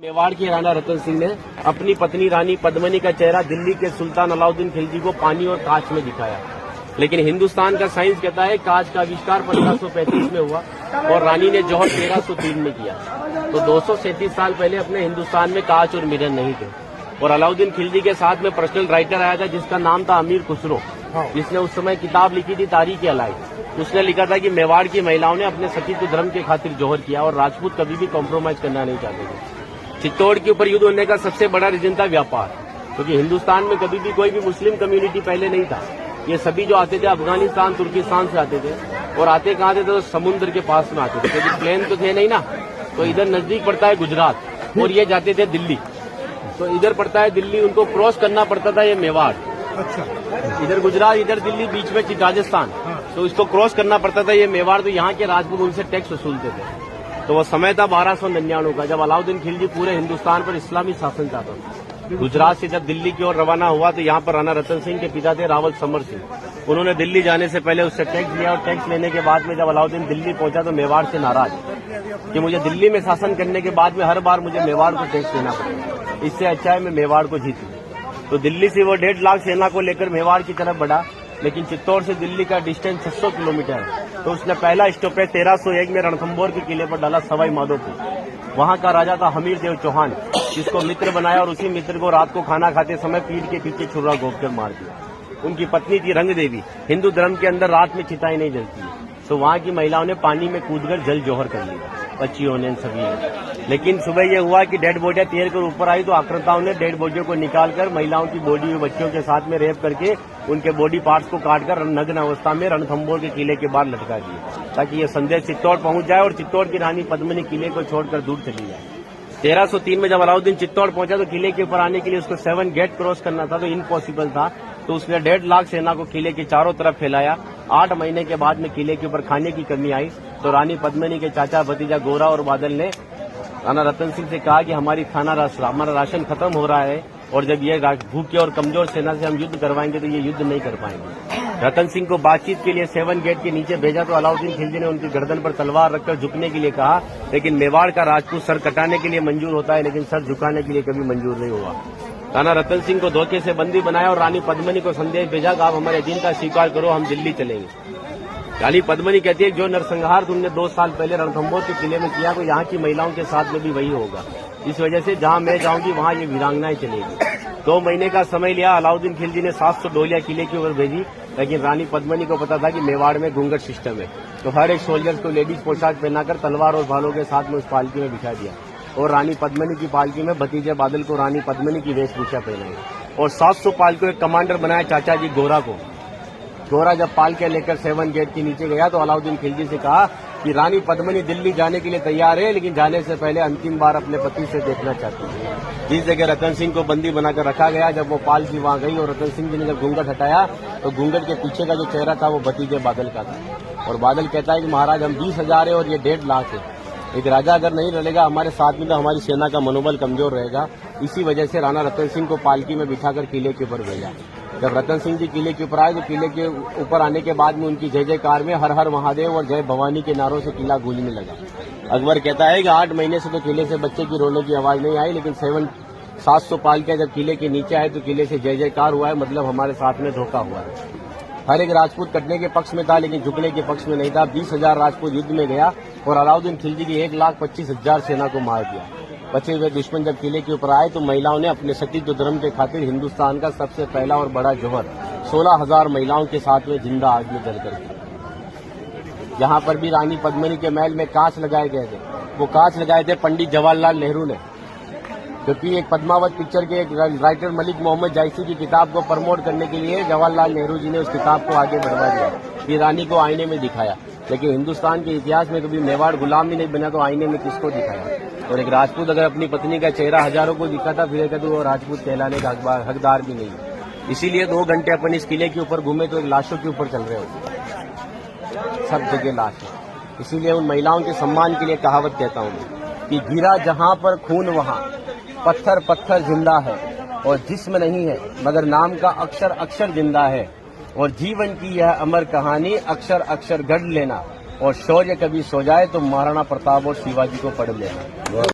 मेवाड़ के राणा रतन सिंह ने अपनी पत्नी रानी पद्मिनी का चेहरा दिल्ली के सुल्तान अलाउद्दीन खिलजी को पानी और कांच में दिखाया। लेकिन हिंदुस्तान का साइंस कहता है कांच का आविष्कार 1535 में हुआ और रानी ने जौहर 1303 में किया। तो 237 साल पहले अपने हिंदुस्तान में कांच और मिरर नहीं थे। और अलाउद्दीन खिलजी के साथ में पर्सनल राइटर आया था जिसका नाम था अमीर खुसरो, जिसने उस समय किताब लिखी थी तारीख अलाई। उसने लिखा था कि मेवाड़ की महिलाओं ने अपने सतीत्व धर्म के खातिर जौहर किया और राजपूत कभी भी कॉम्प्रोमाइज करना नहीं चाहते थे। चित्तौड़ के ऊपर युद्ध होने का सबसे बड़ा रीजन था व्यापार, क्योंकि हिंदुस्तान में कभी भी कोई भी मुस्लिम कम्युनिटी पहले नहीं था। ये सभी जो आते थे अफगानिस्तान तुर्किस्तान से आते थे और आते कहाँ थे तो समुद्र के पास में आते थे, क्योंकि प्लेन तो थे नहीं ना। तो इधर नजदीक पड़ता है गुजरात और ये जाते थे दिल्ली। तो इधर पड़ता है दिल्ली, उनको क्रॉस करना पड़ता था ये मेवाड़। अच्छा, इधर गुजरात इधर दिल्ली, बीच में राजस्थान। तो इसको क्रॉस करना पड़ता था ये मेवाड़। तो यहाँ के राजपूत उनसे टैक्स वसूलते थे। तो वो समय था 1299 का, जब अलाउद्दीन खिलजी पूरे हिंदुस्तान पर इस्लामी शासन चाहता था। गुजरात से जब दिल्ली की ओर रवाना हुआ तो यहाँ पर राणा रतन सिंह के पिता थे रावल समर सिंह। उन्होंने दिल्ली जाने से पहले उससे टैक्स लिया और टैक्स लेने के बाद में जब अलाउद्दीन दिल्ली पहुंचा तो मेवाड़ से नाराज कि मुझे दिल्ली में शासन करने के बाद में हर बार मुझे मेवाड़ को टैक्स देना पड़ेगा, इससे अच्छा है मैं मेवाड़ को जीत लूं। तो दिल्ली से वो 1.5 लाख सेना को लेकर मेवाड़ की तरफ बढ़ा। लेकिन चित्तौड़ से दिल्ली का डिस्टेंस 600 किलोमीटर है। तो उसने पहला स्टॉपेज 1301 में रणथंभौर के किले पर डाला सवाई माधोपुर। वहां का राजा था हमीर देव चौहान, जिसको मित्र बनाया और उसी मित्र को रात को खाना खाते समय पीठ के पीछे छुरा घोंपकर मार दिया। उनकी पत्नी थी रंग देवी। हिंदू धर्म के अंदर रात में चिताएं नहीं जलती है, तो वहां की महिलाओं ने पानी में कूदकर जल जौहर कर लिया, बच्चियों ने, सभी ने। लेकिन सुबह ये हुआ कि डेड बॉडियां तैर कर ऊपर आई तो आक्रांताओं ने डेड बॉडियों को निकालकर महिलाओं की बॉडी में बच्चों के साथ में रेप करके उनके बॉडी पार्ट्स को काटकर नग्न अवस्था में रणथंभौर के किले के बाहर लटका दिया, ताकि ये संदेश चित्तौड़ पहुंच जाए और चित्तौड़ की रानी पद्मिनी किले को छोड़कर दूर चली जाए। 1303 में जब अलाउद्दीन चित्तौड़ पहुंचा तो किले के ऊपर आने के लिए उसको 7 गेट क्रॉस करना था, तो इम्पॉसिबल था। तो उसने 1.5 लाख सेना को किले के चारों तरफ फैलाया। 8 महीने के बाद में किले के ऊपर खाने की कमी आई तो रानी पद्मिनी के चाचा भतीजा गोरा और बादल ने राणा रतन सिंह से कहा कि हमारा राशन खत्म हो रहा है और जब ये भूखे और कमजोर सेना से हम युद्ध करवाएंगे तो ये युद्ध नहीं कर पाएंगे। रतन सिंह को बातचीत के लिए 7 गेट के नीचे भेजा तो अलाउद्दीन खिलजी ने उनकी गर्दन पर तलवार रखकर झुकने के लिए कहा। लेकिन मेवाड़ का राजपूत सर कटाने के लिए मंजूर होता है, लेकिन सर झुकाने के लिए कभी मंजूर नहीं हुआ। राणा रतन सिंह को धोखे से बंदी बनाया और रानी पद्मिनी को संदेश भेजा कि आप हमारे अधीनता स्वीकार करो, हम दिल्ली चलेंगे। रानी पद्मिनी कहती है जो नरसंहार तुमने 2 साल पहले रणथंभौर के किले में किया तो यहाँ की महिलाओं के साथ में भी वही होगा। इस वजह से जहाँ मैं जाऊंगी वहाँ ये वीरांगनाएं चलेगी। 2 महीने का समय लिया। अलाउद्दीन खिलजी ने 700 डोलियां किले की ओर भेजी, लेकिन रानी पद्मिनी को पता था कि मेवाड़ में घूंघट सिस्टम है। तो हर एक सोल्जर को लेडीज पोशाक पहनाकर तलवार और भालों के साथ में उस पालकी में बिठा दिया और रानी पद्मिनी की पालकी में भतीजे बादल को रानी पद्मिनी की वेशभूषा पहनाई और 700 पालकों के कमांडर बनाया चाचा जी गोरा को। गोरा जब पालके लेकर 7 गेट के नीचे गया तो अलाउद्दीन खिलजी से कहा कि रानी पद्मिनी दिल्ली जाने के लिए तैयार है, लेकिन जाने से पहले अंतिम बार अपने पति से देखना चाहती है। जिस जगह रतन सिंह को बंदी बनाकर रखा गया, जब वो पालकी वहां गई और रतन सिंह जी ने जब घूंघट हटाया तो घूंघट के पीछे का जो चेहरा था वो भतीजे बादल का था। और बादल कहता है कि महाराज हम 20,000 है और ये 1.5 लाख है। एक राजा अगर नहीं रहेगा हमारे साथ में तो हमारी सेना का मनोबल कमजोर रहेगा। इसी वजह से राणा रतन सिंह को पालकी में बिठाकर किले के ऊपर भेजा। जब रतन सिंह जी किले के ऊपर आए तो किले के ऊपर आने के बाद में उनकी जय जयकार में हर हर महादेव और जय भवानी के नारों से किला गूंजने लगा। अकबर कहता है कि 8 महीने से तो किले से बच्चे की रोने की आवाज नहीं आई, लेकिन 700 पालकियां जब किले के नीचे आए तो किले से जय जयकार हुआ है, मतलब हमारे साथ में धोखा हुआ है। हर एक राजपूत कटने के पक्ष में था लेकिन झुकने के पक्ष में नहीं था। 20,000 राजपूत युद्ध में गया और अलाउद्दीन खिलजी की 1,25,000 सेना को मार दिया। बचे हुए दुश्मन जब किले के ऊपर आए तो महिलाओं ने अपने सतीत्व धर्म के खातिर हिंदुस्तान का सबसे पहला और बड़ा जौहर 16,000 महिलाओं के साथ में जिंदा आग में जलकर किया। जहां पर भी रानी पद्मिनी के महल में कांच लगाए गए थे, वो कांच लगाए थे पंडित जवाहरलाल नेहरू ने, क्योंकि एक पद्मावत पिक्चर के एक राइटर मलिक मोहम्मद जायसी की किताब को प्रमोट करने के लिए जवाहरलाल नेहरू जी ने उस किताब को आगे बढ़वा दिया, फिर रानी को आईने में दिखाया। लेकिन हिंदुस्तान के इतिहास में कभी मेवाड़ गुलाम ही नहीं बना तो आईने में किसको दिखाया। और एक राजपूत अगर अपनी पत्नी का चेहरा हजारों को दिखाता फिर कहते वो राजपूत कहलाने का हकदार भी नहीं है। इसीलिए 2 घंटे अपन इस किले के ऊपर घूमे तो एक लाशों के ऊपर चल रहे होते, सब जगह लाश है। इसीलिए उन महिलाओं के सम्मान के लिए कहावत कहता हूँ कि गिरा जहाँ पर खून वहाँ पत्थर पत्थर जिंदा है और जिस्म नहीं है मगर नाम का अक्षर अक्षर जिंदा है। और जीवन की यह अमर कहानी अक्षर अक्षर गढ़ लेना और शौर्य कभी सो जाए तो महाराणा प्रताप और शिवाजी को पढ़ लेना।